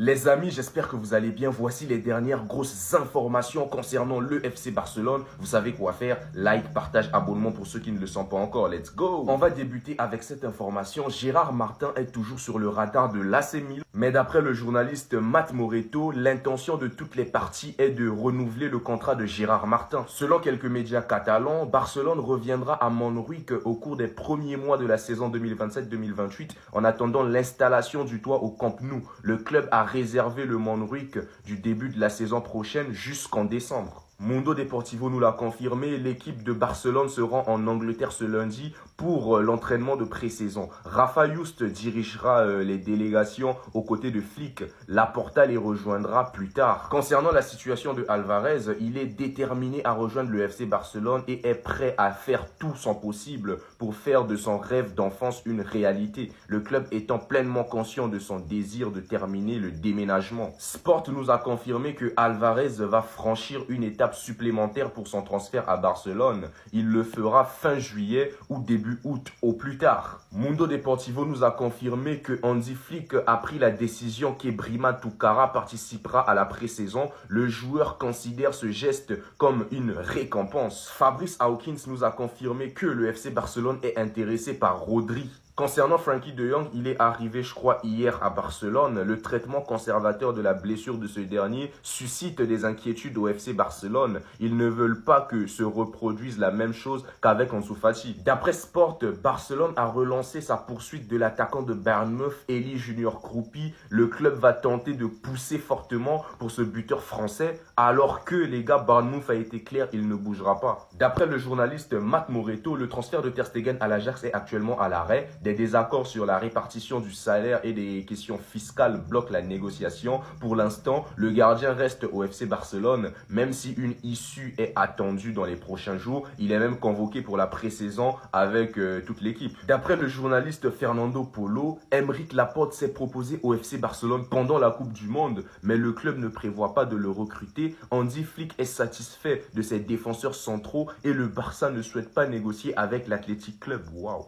Les amis, j'espère que vous allez bien. Voici les dernières grosses informations concernant le FC Barcelone. Vous savez quoi faire. Like, partage, abonnement pour ceux qui ne le sont pas encore. Let's go. On va débuter avec cette information. Gérard Martin est toujours sur le radar de l'AC Milan. Mais d'après le journaliste Matt Moretto, l'intention de toutes les parties est de renouveler le contrat de Gérard Martin. Selon quelques médias catalans, Barcelone reviendra à Montjuïc au cours des premiers mois de la saison 2027-2028 en attendant l'installation du toit au Camp Nou. Le club a réservé le Montjuïc du début de la saison prochaine jusqu'en décembre. Mundo Deportivo nous l'a confirmé, l'équipe de Barcelone se rend en Angleterre ce lundi pour l'entraînement de pré-saison. Rafa Just dirigera les délégations aux côtés de Flick. Laporta les rejoindra plus tard. Concernant la situation de Alvarez, il est déterminé à rejoindre le FC Barcelone et est prêt à faire tout son possible pour faire de son rêve d'enfance une réalité. Le club étant pleinement conscient de son désir de terminer le déménagement. Sport nous a confirmé que Alvarez va franchir une étape supplémentaire pour son transfert à Barcelone. Il le fera fin juillet ou début août au plus tard. Mundo Deportivo nous a confirmé que Hansi Flick a pris la décision qu'Ebrima Toukara participera à la pré-saison. Le joueur considère ce geste comme une récompense. Fabrice Hawkins nous a confirmé que le FC Barcelone est intéressé par Rodri. Concernant Frenkie de Jong, il est arrivé, je crois, hier à Barcelone. Le traitement conservateur de la blessure de ce dernier suscite des inquiétudes au FC Barcelone. Ils ne veulent pas que se reproduise la même chose qu'avec Ansu Fati. D'après Sport, Barcelone a relancé sa poursuite de l'attaquant de Bournemouth, Elie Junior Kroupi. Le club va tenter de pousser fortement pour ce buteur français, alors que les gars, Bournemouth a été clair, il ne bougera pas. D'après le journaliste Matt Moretto, le transfert de Ter Stegen à l'Ajax est actuellement à l'arrêt. Des désaccords sur la répartition du salaire et des questions fiscales bloquent la négociation. Pour l'instant, le gardien reste au FC Barcelone, même si une issue est attendue dans les prochains jours. Il est même convoqué pour la pré-saison avec toute l'équipe. D'après le journaliste Fernando Polo, Aymeric Laporte s'est proposé au FC Barcelone pendant la Coupe du Monde, mais le club ne prévoit pas de le recruter. Hansi Flick est satisfait de ses défenseurs centraux et le Barça ne souhaite pas négocier avec l'Athletic Club. Waouh!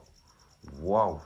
Waouh!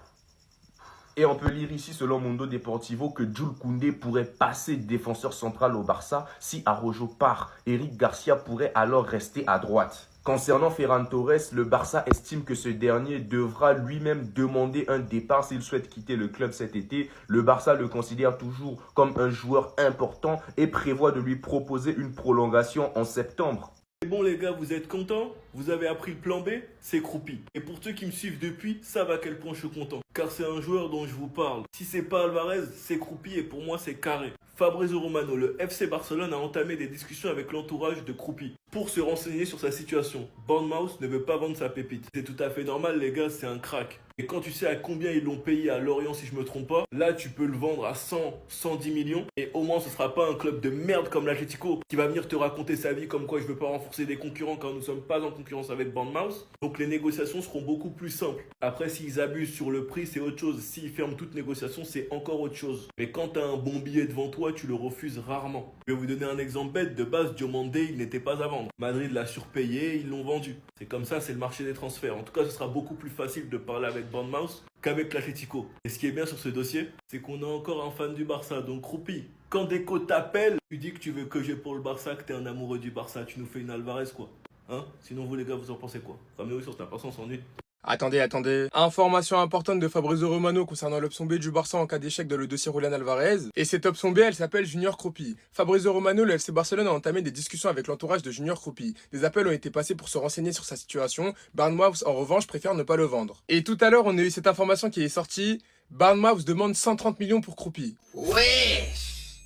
Et on peut lire ici, selon Mundo Deportivo, que Jules Koundé pourrait passer défenseur central au Barça si Araujo part. Eric Garcia pourrait alors rester à droite. Concernant Ferran Torres, le Barça estime que ce dernier devra lui-même demander un départ s'il souhaite quitter le club cet été. Le Barça le considère toujours comme un joueur important et prévoit de lui proposer une prolongation en septembre. Bon les gars, vous êtes contents? Vous avez appris le plan B? C'est Kroupi. Et pour ceux qui me suivent depuis, savent à quel point je suis content. Car c'est un joueur dont je vous parle. Si c'est pas Alvarez, c'est Kroupi et pour moi c'est carré. Fabrizio Romano, le FC Barcelone a entamé des discussions avec l'entourage de Kroupi pour se renseigner sur sa situation. Bournemouth ne veut pas vendre sa pépite. C'est tout à fait normal les gars, c'est un crack. Et quand tu sais à combien ils l'ont payé à Lorient si je me trompe pas, là tu peux le vendre à 100, 110 millions et au moins ce sera pas un club de merde comme l'Atlético qui va venir te raconter sa vie comme quoi je veux pas renforcer des concurrents quand nous sommes pas en concurrence avec Bournemouth. Donc les négociations seront beaucoup plus simples. Après s'ils abusent sur le prix c'est autre chose, s'ils ferment toute négociation c'est encore autre chose. Mais quand tu as un bon billet devant toi tu le refuses rarement. Je vais vous donner un exemple bête, de base Diomandé il n'était pas à vendre. Madrid l'a surpayé, ils l'ont vendu. C'est comme ça, c'est le marché des transferts. En tout cas ce sera beaucoup plus facile de parler avec Bournemouth qu'avec l'Atlético. Et ce qui est bien sur ce dossier, c'est qu'on a encore un fan du Barça. Donc Kroupi, quand Deco t'appelle, tu dis que tu veux que j'ai pour le Barça, que t'es un amoureux du Barça, tu nous fais une Alvarez quoi. Hein? Sinon vous les gars, vous en pensez quoi? Ramenez-vous sur ta personne, on s'ennuie. Attendez. Information importante de Fabrizio Romano concernant l'option B du Barça en cas d'échec dans le dossier Julián Alvarez. Et cette option B, elle s'appelle Junior Kroupi. Fabrizio Romano, le FC Barcelone a entamé des discussions avec l'entourage de Junior Kroupi. Des appels ont été passés pour se renseigner sur sa situation. Bournemouth, en revanche, préfère ne pas le vendre. Et tout à l'heure, on a eu cette information qui est sortie. Bournemouth demande 130 millions pour Kroupi. Wesh!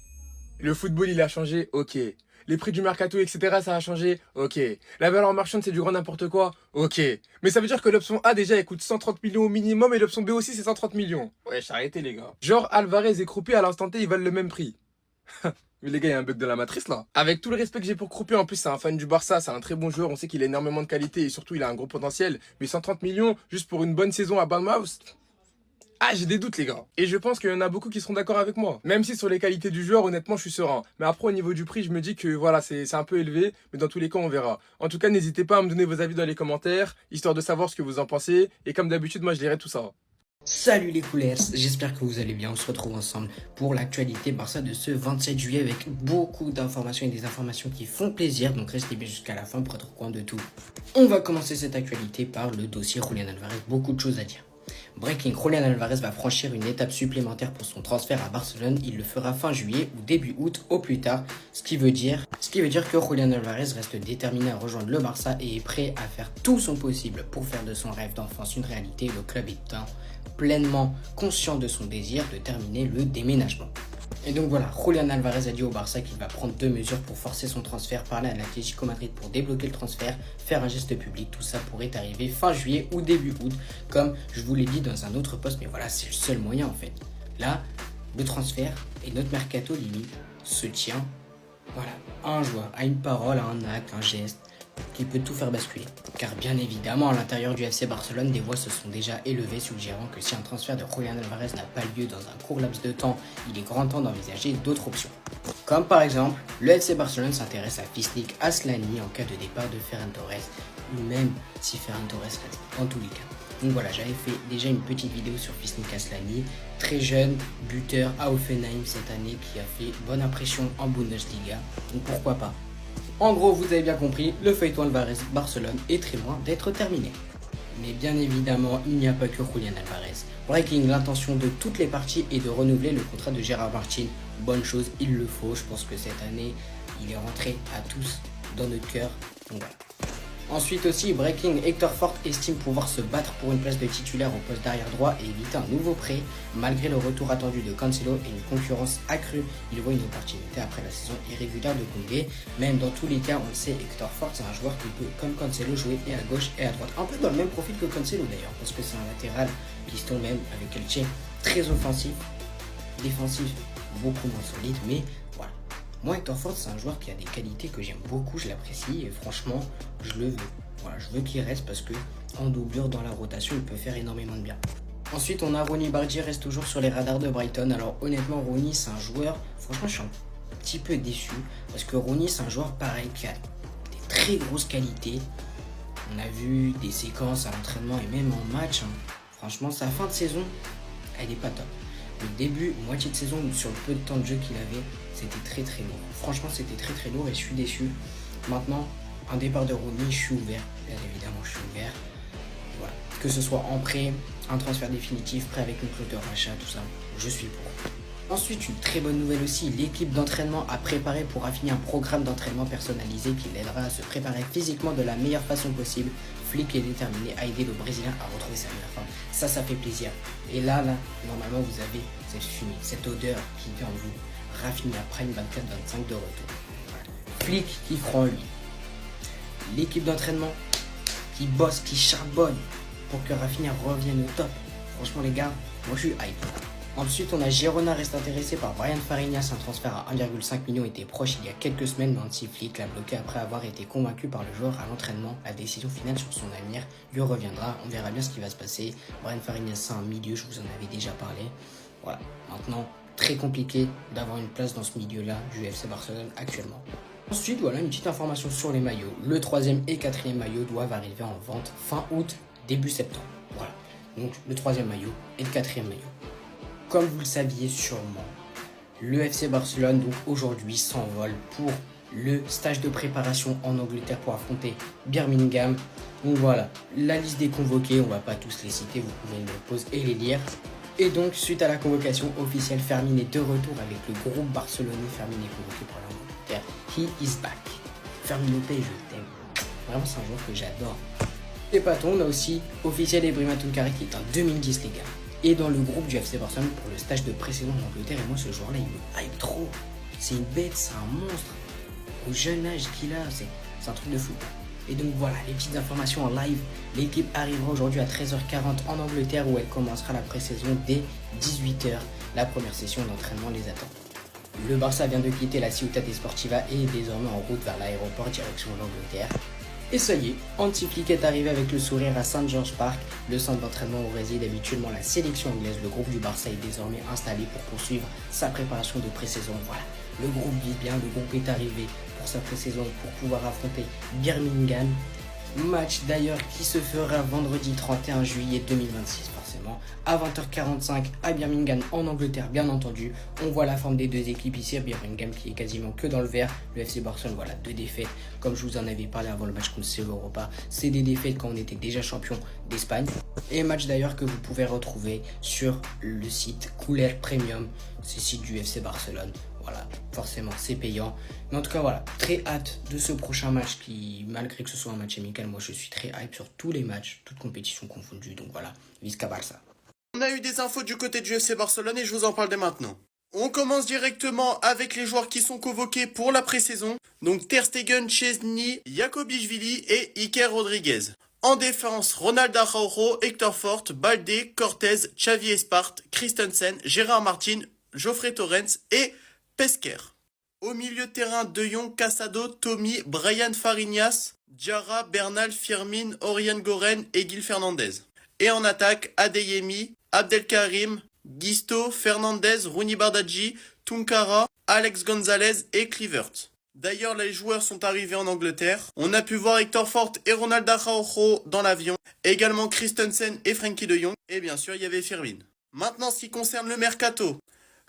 Le football, il a changé, ok. Les prix du mercato, etc., ça a changé, ok. La valeur marchande, c'est du grand n'importe quoi, ok. Mais ça veut dire que l'option A, déjà, elle coûte 130 millions au minimum et l'option B aussi, c'est 130 millions. Wesh, arrêtez, les gars. Genre, Alvarez et Kroupi, à l'instant T, ils valent le même prix. Mais les gars, il y a un bug de la matrice, là. Avec tout le respect que j'ai pour Kroupi, en plus, c'est un fan du Barça, c'est un très bon joueur, on sait qu'il a énormément de qualité et surtout, il a un gros potentiel. Mais 130 millions, juste pour une bonne saison à Bournemouth... Ah, j'ai des doutes, les gars. Et je pense qu'il y en a beaucoup qui seront d'accord avec moi. Même si sur les qualités du joueur, honnêtement, je suis serein. Mais après, au niveau du prix, je me dis que voilà, c'est un peu élevé. Mais dans tous les cas, on verra. En tout cas, n'hésitez pas à me donner vos avis dans les commentaires, histoire de savoir ce que vous en pensez. Et comme d'habitude, moi, je lirai tout ça. Salut les couleurs, j'espère que vous allez bien. On se retrouve ensemble pour l'actualité Barça de ce 27 juillet avec beaucoup d'informations et des informations qui font plaisir. Donc restez bien jusqu'à la fin pour être au courant de tout. On va commencer cette actualité par le dossier Julián Álvarez. Beaucoup de choses à dire. Breaking, Julián Álvarez va franchir une étape supplémentaire pour son transfert à Barcelone. Il le fera fin juillet ou début août au plus tard. Ce qui veut dire que Julián Álvarez reste déterminé à rejoindre le Barça et est prêt à faire tout son possible pour faire de son rêve d'enfance une réalité. Le club étant pleinement conscient de son désir de terminer le déménagement. Et donc voilà, Julián Álvarez a dit au Barça qu'il va prendre 2 mesures pour forcer son transfert, parler à l'Atlético Madrid pour débloquer le transfert, faire un geste public. Tout ça pourrait arriver fin juillet ou début août, comme je vous l'ai dit dans un autre post, mais voilà, c'est le seul moyen en fait. Là, le transfert et notre mercato limite se tient, voilà, à un joueur, à une parole, à un acte, un geste, qui peut tout faire basculer. Car bien évidemment, à l'intérieur du FC Barcelone, des voix se sont déjà élevées suggérant que si un transfert de Julián Álvarez n'a pas lieu dans un court laps de temps, il est grand temps d'envisager d'autres options. Comme par exemple, le FC Barcelone s'intéresse à Fisnik Aslani en cas de départ de Ferran Torres, ou même si Ferran Torres reste, en tous les cas. Donc voilà, j'avais fait déjà une petite vidéo sur Fisnik Aslani, très jeune, buteur à Hoffenheim cette année qui a fait bonne impression en Bundesliga, donc pourquoi pas. En gros, vous avez bien compris, le feuilleton Álvarez-Barcelone est très loin d'être terminé. Mais bien évidemment, il n'y a pas que Julián Álvarez. Breaking, l'intention de toutes les parties est de renouveler le contrat de Gérard Martin. Bonne chose, il le faut. Je pense que cette année, il est rentré à tous dans notre cœur. Donc voilà. Ensuite aussi, Breaking, Hector Fort estime pouvoir se battre pour une place de titulaire au poste d'arrière droit et éviter un nouveau prêt. Malgré le retour attendu de Cancelo et une concurrence accrue, il voit une opportunité après la saison irrégulière de Koundé. Même dans tous les cas, on le sait, Hector Fort c'est un joueur qui peut, comme Cancelo, jouer et à gauche et à droite. Un peu dans le même profil que Cancelo d'ailleurs, parce que c'est un latéral piston même avec Elche, très offensif, défensif, beaucoup moins solide, mais voilà. Moi, Hector Fort, c'est un joueur qui a des qualités que j'aime beaucoup, je l'apprécie et franchement, je le veux. Voilà, je veux qu'il reste parce que en doublure dans la rotation, il peut faire énormément de bien. Ensuite, on a Ronny Bardi, reste toujours sur les radars de Brighton. Alors honnêtement, Ronny, c'est un joueur, franchement, je suis un petit peu déçu parce que Ronny, c'est un joueur pareil qui a des très grosses qualités. On a vu des séquences à l'entraînement et même en match. Franchement, sa fin de saison, elle n'est pas top. Le début, moitié de saison, sur le peu de temps de jeu qu'il avait, c'était très très lourd. Franchement, c'était très très lourd et je suis déçu. Maintenant, un départ de Ronny, je suis ouvert. Bien évidemment, je suis ouvert. Voilà. Que ce soit en prêt, un transfert définitif, prêt avec une clause de rachat, tout ça, je suis pour. Ensuite, une très bonne nouvelle aussi, l'équipe d'entraînement a préparé pour affiner un programme d'entraînement personnalisé qui l'aidera à se préparer physiquement de la meilleure façon possible. Flick est déterminé à aider le Brésilien à retrouver sa meilleure forme. Ça fait plaisir. Et là, normalement, vous avez cette fumée, cette odeur qui vient en vous. Rafinha Prime 24-25 de retour. Flick qui prend lui. L'équipe d'entraînement qui bosse, qui charbonne pour que Rafinha revienne au top. Franchement les gars, moi je suis hype. Ensuite on a Girona reste intéressé par Brian Fariñas, un transfert à 1,5 million était proche il y a quelques semaines, mais Hansi Flick l'a bloqué après avoir été convaincu par le joueur à l'entraînement. La décision finale sur son avenir lui reviendra, on verra bien ce qui va se passer. Brian Fariñas c'est un milieu, je vous en avais déjà parlé. Voilà, maintenant très compliqué d'avoir une place dans ce milieu-là du FC Barcelone actuellement. Ensuite, voilà une petite information sur les maillots. Le 3e et 4e maillot doivent arriver en vente fin août, début septembre. Voilà, donc le 3e maillot et le 4e maillot. Comme vous le saviez sûrement, le FC Barcelone donc aujourd'hui s'envole pour le stage de préparation en Angleterre pour affronter Birmingham. Donc voilà, la liste des convoqués, on va pas tous les citer, vous pouvez les poser et les lire. Et donc, suite à la convocation officielle, Fermin est de retour avec le groupe barcelonais. Fermin est convoqué pour l'Angleterre. He is back. Fermin Lopez, je t'aime. Vraiment, c'est un joueur que j'adore. Et patron, on a aussi officiel Ibrahima Tounkaré qui est en 2010, les gars. Et dans le groupe du FC Barcelone pour le stage de pré-saison en Angleterre. Et moi, ce joueur-là, il me hype trop. C'est une bête, c'est un monstre. Au jeune âge qu'il a, c'est un truc de fou. Et donc voilà, les petites informations en live. L'équipe arrivera aujourd'hui à 13h40 en Angleterre où elle commencera la pré-saison dès 18h. La première session d'entraînement les attend. Le Barça vient de quitter la Ciutat Deportiva et est désormais en route vers l'aéroport direction l'Angleterre. Et ça y est, Hansi Flick est arrivé avec le sourire à St. George Park, le centre d'entraînement où réside habituellement la sélection anglaise. Le groupe du Barça est désormais installé pour poursuivre sa préparation de pré-saison. Voilà, le groupe vit bien, le groupe est arrivé pour sa pré-saison pour pouvoir affronter Birmingham. Match d'ailleurs qui se fera vendredi 31 juillet 2026 forcément à 20h45 à Birmingham en Angleterre bien entendu. On voit la forme des deux équipes ici à Birmingham qui est quasiment que dans le vert. Le FC Barcelone, voilà, 2 défaites comme je vous en avais parlé avant le match contre CE Europa. C'est des défaites quand on était déjà champion d'Espagne. Et match d'ailleurs que vous pouvez retrouver sur le site Cooler Premium, c'est le site du FC Barcelone. Voilà, forcément c'est payant. Mais en tout cas voilà, très hâte de ce prochain match qui, malgré que ce soit un match amical, moi je suis très hype sur tous les matchs, toutes compétitions confondues. Donc voilà, Visca Barça. On a eu des infos du côté du FC Barcelone et je vous en parle dès maintenant. On commence directement avec les joueurs qui sont convoqués pour la pré-saison. Donc Ter Stegen, Chesney, Jakobishvili et Iker Rodriguez. En défense, Ronald Araujo, Hector Fort, Balde, Cortez, Xavi Espart, Christensen, Gérard Martin, Geoffrey Torrens et Pesquer. Au milieu de terrain, De Jong, Casado, Tommy, Brian Fariñas, Diarra, Bernal, Firmin, Oriane Goren et Gil Fernandez. Et en attaque, Adeyemi, Abdelkarim, Gisto, Fernandez, Rooney Bardghji, Tunkara, Alex Gonzalez et Kluivert. D'ailleurs, les joueurs sont arrivés en Angleterre. On a pu voir Hector Fort et Ronald Araujo dans l'avion. Également Christensen et Frenkie de Jong. Et bien sûr, il y avait Firmin. Maintenant, ce qui concerne le mercato.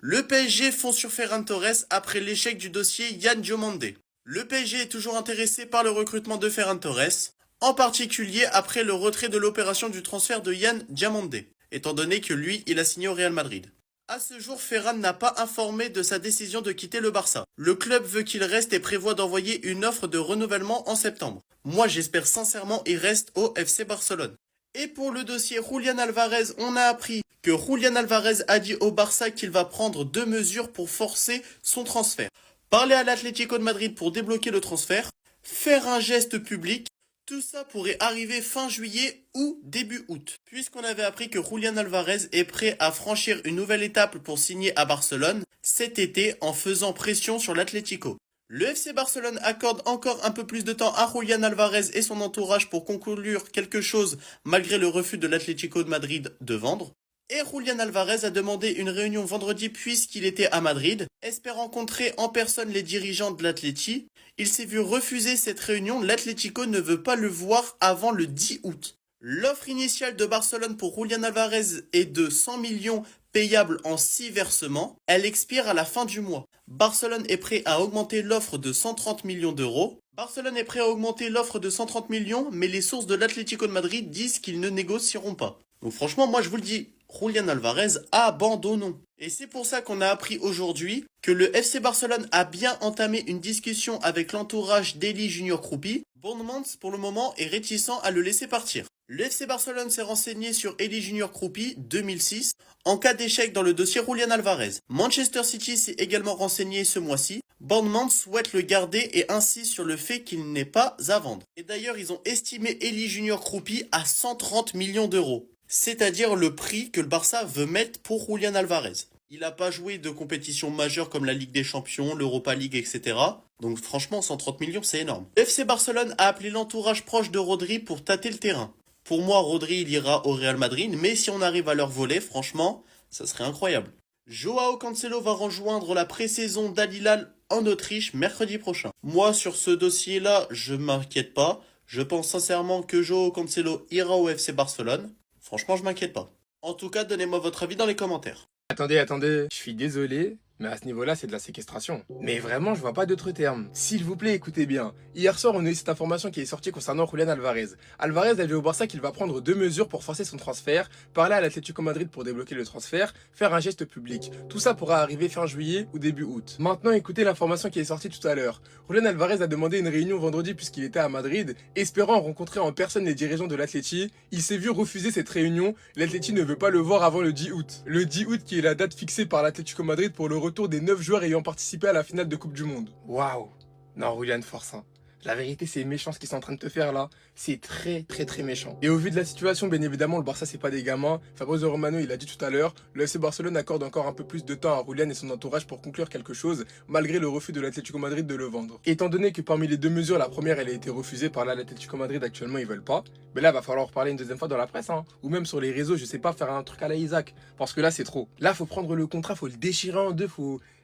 Le PSG fonce sur Ferran Torres après l'échec du dossier Yann Diomandé. Le PSG est toujours intéressé par le recrutement de Ferran Torres, en particulier après le retrait de l'opération du transfert de Yann Diomandé, étant donné que lui, il a signé au Real Madrid. À ce jour, Ferran n'a pas informé de sa décision de quitter le Barça. Le club veut qu'il reste et prévoit d'envoyer une offre de renouvellement en septembre. Moi, j'espère sincèrement qu'il reste au FC Barcelone. Et pour le dossier Julián Álvarez, on a appris que Julián Álvarez a dit au Barça qu'il va prendre 2 mesures pour forcer son transfert. Parler à l'Atlético de Madrid pour débloquer le transfert, faire un geste public, tout ça pourrait arriver fin juillet ou début août. Puisqu'on avait appris que Julián Álvarez est prêt à franchir une nouvelle étape pour signer à Barcelone cet été en faisant pression sur l'Atlético. Le FC Barcelone accorde encore un peu plus de temps à Julián Álvarez et son entourage pour conclure quelque chose malgré le refus de l'Atlético de Madrid de vendre. Et Julián Álvarez a demandé une réunion vendredi puisqu'il était à Madrid. Espérant rencontrer en personne les dirigeants de l'Atleti, il s'est vu refuser cette réunion. L'Atlético ne veut pas le voir avant le 10 août. L'offre initiale de Barcelone pour Julián Álvarez est de 100 millions payable en 6 versements. Elle expire à la fin du mois. Barcelone est prêt à augmenter l'offre de 130 millions d'euros. Barcelone est prêt à augmenter l'offre de 130 millions, mais les sources de l'Atlético de Madrid disent qu'ils ne négocieront pas. Donc franchement, moi je vous le dis, Julián Álvarez, abandonnons. Et c'est pour ça qu'on a appris aujourd'hui que le FC Barcelone a bien entamé une discussion avec l'entourage d'Eli Junior Kroupi. Bournemouth, pour le moment, est réticent à le laisser partir. Le FC Barcelone s'est renseigné sur Eli Junior Kroupi 2006 en cas d'échec dans le dossier Julián Álvarez. Manchester City s'est également renseigné ce mois-ci. Bournemouth souhaite le garder et insiste sur le fait qu'il n'est pas à vendre. Et d'ailleurs, ils ont estimé Eli Junior Kroupi à 130 millions d'euros. C'est-à-dire le prix que le Barça veut mettre pour Julián Álvarez. Il n'a pas joué de compétition majeure comme la Ligue des Champions, l'Europa League, etc. Donc franchement, 130 millions, c'est énorme. FC Barcelone a appelé l'entourage proche de Rodri pour tâter le terrain. Pour moi, Rodri, il ira au Real Madrid, mais si on arrive à leur voler, franchement, ça serait incroyable. Joao Cancelo va rejoindre la pré-saison d'Al Hilal en Autriche mercredi prochain. Moi, sur ce dossier-là, je m'inquiète pas. Je pense sincèrement que Joao Cancelo ira au FC Barcelone. Franchement, je m'inquiète pas. En tout cas, donnez-moi votre avis dans les commentaires. Attendez, je suis désolé, mais à ce niveau-là, c'est de la séquestration. Mais vraiment, je vois pas d'autres termes. S'il vous plaît, écoutez bien. Hier soir, on a eu cette information qui est sortie concernant Julián Álvarez. Álvarez a dit au Barça qu'il va prendre 2 mesures pour forcer son transfert, parler à l'Atlético Madrid pour débloquer le transfert, faire un geste public. Tout ça pourra arriver fin juillet ou début août. Maintenant, écoutez l'information qui est sortie tout à l'heure. Julián Álvarez a demandé une réunion vendredi puisqu'il était à Madrid, espérant rencontrer en personne les dirigeants de l'Atleti. Il s'est vu refuser cette réunion. L'Atleti ne veut pas le voir avant le 10 août. Le 10 août qui est la date fixée par l'Atlético Madrid pour le retour des 9 joueurs ayant participé à la finale de Coupe du Monde. Waouh. Non, Julián, force. La vérité, c'est méchant ce qu'ils sont en train de te faire là. C'est très méchant. Et au vu de la situation, bien évidemment, le Barça, c'est pas des gamins. Fabrizio Romano, il a dit tout à l'heure, le FC Barcelone accorde encore un peu plus de temps à Julián et son entourage pour conclure quelque chose, malgré le refus de l'Atlético Madrid de le vendre. Étant donné que parmi les 2 mesures, la première, elle a été refusée par là, l'Atlético Madrid, actuellement, ils veulent pas. Mais là, va falloir en reparler une deuxième fois dans la presse, hein. Ou même sur les réseaux, je sais pas, faire un truc à la Isaac. Parce que là, c'est trop. Là, faut prendre le contrat, faut le déchirer en deux,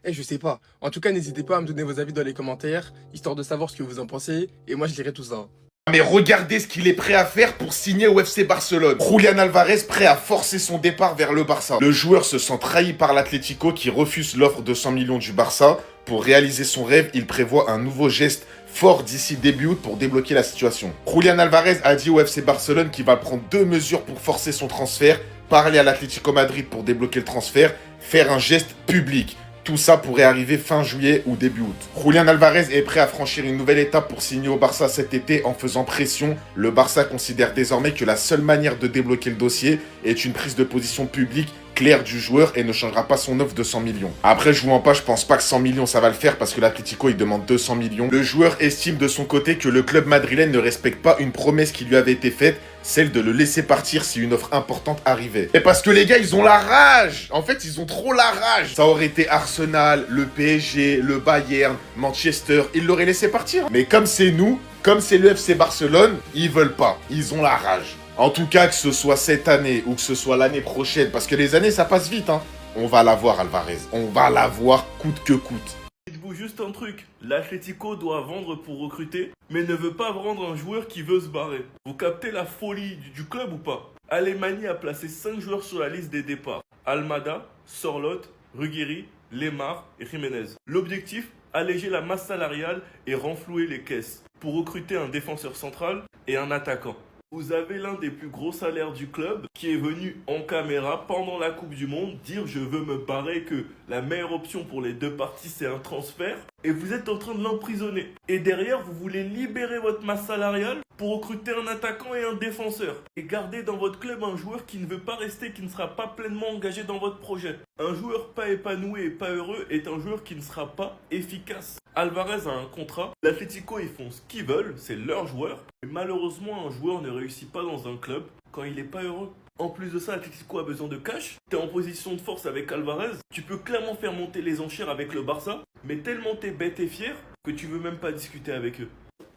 je sais pas. En tout cas, n'hésitez pas à me donner vos avis dans les commentaires, histoire de savoir ce que vous en pensez, et moi je lirai tout ça. Mais regardez ce qu'il est prêt à faire pour signer au FC Barcelone. Julián Álvarez prêt à forcer son départ vers le Barça. Le joueur se sent trahi par l'Atlético qui refuse l'offre de 100 millions du Barça. Pour réaliser son rêve, il prévoit un nouveau geste fort d'ici début août pour débloquer la situation. Julián Álvarez a dit au FC Barcelone qu'il va prendre 2 mesures pour forcer son transfert, parler à l'Atlético Madrid pour débloquer le transfert, faire un geste public. Tout ça pourrait arriver fin juillet ou début août. Julián Álvarez est prêt à franchir une nouvelle étape pour signer au Barça cet été en faisant pression. Le Barça considère désormais que la seule manière de débloquer le dossier est une prise de position publique claire du joueur et ne changera pas son offre de 100 millions. Après, je vous mens pas, je pense pas que 100 millions ça va le faire parce que l'Atlético il demande 200 millions. Le joueur estime de son côté que le club madrilène ne respecte pas une promesse qui lui avait été faite, celle de le laisser partir si une offre importante arrivait. Et parce que les gars, ils ont la rage. En fait, ils ont trop la rage. Ça aurait été Arsenal, le PSG, le Bayern, Manchester, ils l'auraient laissé partir. Mais comme c'est nous, comme c'est le FC Barcelone, ils veulent pas. Ils ont la rage. En tout cas, que ce soit cette année ou que ce soit l'année prochaine, parce que les années, ça passe vite, hein. On va l'avoir, Álvarez. On va l'avoir coûte que coûte. Dites-vous juste un truc, l'Atlético doit vendre pour recruter, mais ne veut pas vendre un joueur qui veut se barrer. Vous captez la folie du club ou pas? Alemany a placé 5 joueurs sur la liste des départs. Almada, Sorloth, Ruggeri, Lemar et Jiménez. L'objectif, alléger la masse salariale et renflouer les caisses pour recruter un défenseur central et un attaquant. Vous avez l'un des plus gros salaires du club qui est venu en caméra pendant la Coupe du Monde dire je veux me barrer, que la meilleure option pour les deux parties c'est un transfert, et vous êtes en train de l'emprisonner. Et derrière vous voulez libérer votre masse salariale pour recruter un attaquant et un défenseur et garder dans votre club un joueur qui ne veut pas rester, qui ne sera pas pleinement engagé dans votre projet. Un joueur pas épanoui et pas heureux est un joueur qui ne sera pas efficace. Álvarez a un contrat, l'Atlético ils font ce qu'ils veulent, c'est leur joueur. Mais malheureusement un joueur ne réussit pas dans un club quand il n'est pas heureux. En plus de ça, l'Atlético a besoin de cash. T'es en position de force avec Álvarez. Tu peux clairement faire monter les enchères avec le Barça. Mais tellement t'es bête et fier que tu veux même pas discuter avec eux.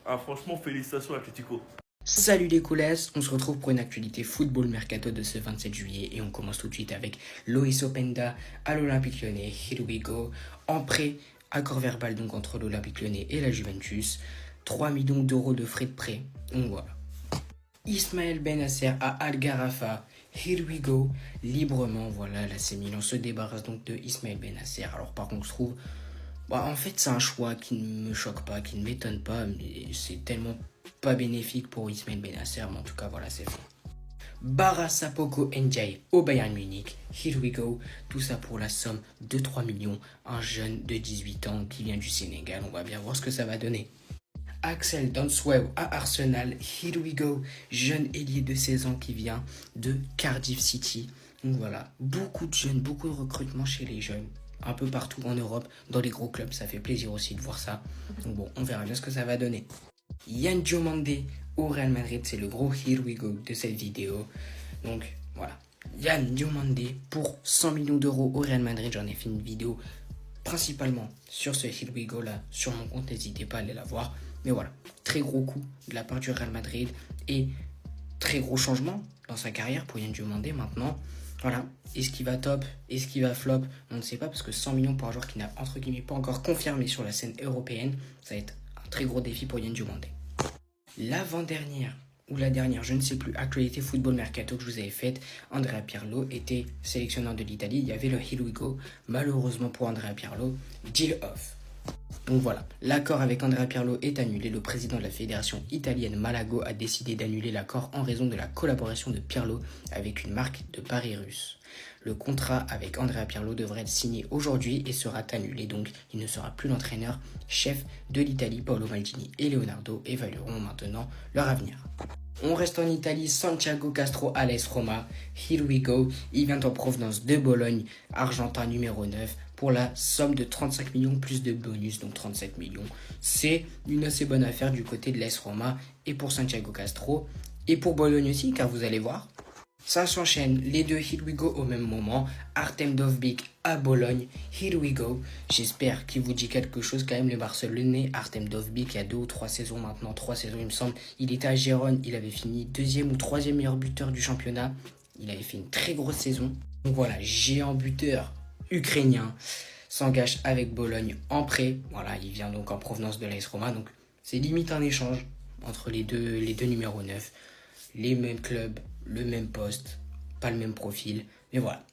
Ah franchement, félicitations Atlético. Salut les coulesses, on se retrouve pour une actualité football mercato de ce 27 juillet et on commence tout de suite avec Loïs Openda à l'Olympique Lyonnais. Here we go. En prêt, accord verbal donc entre l'Olympique Lyonnais et la Juventus. 3 millions d'euros de frais de prêt. Donc voilà. Ismaël Bennacer à Al Gharafa. Here we go. Librement, voilà, l'AC Milan se débarrasse donc de Ismaël Bennacer. Alors par contre, je trouve... en fait, c'est un choix qui ne me choque pas, qui ne m'étonne pas, mais c'est tellement pas bénéfique pour Ismaël Bennacer, mais en tout cas, voilà, c'est fait. Bara Sapoko Ndiaye au Bayern Munich. Here we go. Tout ça pour la somme de 3 millions. Un jeune de 18 ans qui vient du Sénégal. On va bien voir ce que ça va donner. Axel Donswell à Arsenal. Here we go. Jeune ailier de 16 ans qui vient de Cardiff City. Donc voilà, beaucoup de jeunes, beaucoup de recrutement chez les jeunes. Un peu partout en Europe, dans les gros clubs. Ça fait plaisir aussi de voir ça. Donc bon, on verra bien ce que ça va donner. Yann Diomandé au Real Madrid, c'est le gros here we go de cette vidéo. Donc voilà, Yann Diomandé pour 100 millions d'euros au Real Madrid. J'en ai fait une vidéo principalement sur ce here we go là, sur mon compte, n'hésitez pas à aller la voir. Mais voilà, très gros coup de la part du Real Madrid et très gros changement dans sa carrière pour Yann Diomandé maintenant. Voilà, est-ce qu'il va top, est-ce qu'il va flop, on ne sait pas parce que 100 millions pour un joueur qui n'a entre guillemets pas encore confirmé sur la scène européenne, ça va être un très gros défi pour Yann Diomandé. L'avant-dernière ou la dernière, je ne sais plus, actualité football mercato que je vous avais faite, Andrea Pirlo était sélectionneur de l'Italie, il y avait le Here we go, malheureusement pour Andrea Pirlo, deal off. Donc voilà, l'accord avec Andrea Pirlo est annulé. Le président de la fédération italienne Malago a décidé d'annuler l'accord en raison de la collaboration de Pirlo avec une marque de paris russe. Le contrat avec Andrea Pirlo devrait être signé aujourd'hui et sera annulé, donc il ne sera plus l'entraîneur-chef de l'Italie. Paolo Maldini et Leonardo évalueront maintenant leur avenir. On reste en Italie, Santiago Castro à l'AS Roma. Here we go. Il vient en provenance de Bologne, Argentin numéro 9, pour la somme de 35 millions plus de bonus, donc 37 millions. C'est une assez bonne affaire du côté de l'AS Roma et pour Santiago Castro. Et pour Bologne aussi, car vous allez voir, ça s'enchaîne, les deux here we go au même moment. Artem Dovbyk à Bologne, here we go. J'espère qu'il vous dit quelque chose quand même, le Barcelonais. Artem Dovbyk, il y a 2 ou 3 saisons maintenant, 3 saisons il me semble. Il était à Gérone, il avait fini 2e ou 3e meilleur buteur du championnat. Il avait fait une très grosse saison. Donc voilà, géant buteur ukrainien s'engage avec Bologne en prêt. Voilà, il vient donc en provenance de l'AS Roma, donc c'est limite un échange. entre les deux numéros 9. Les mêmes clubs, le même poste, pas le même profil. Mais voilà.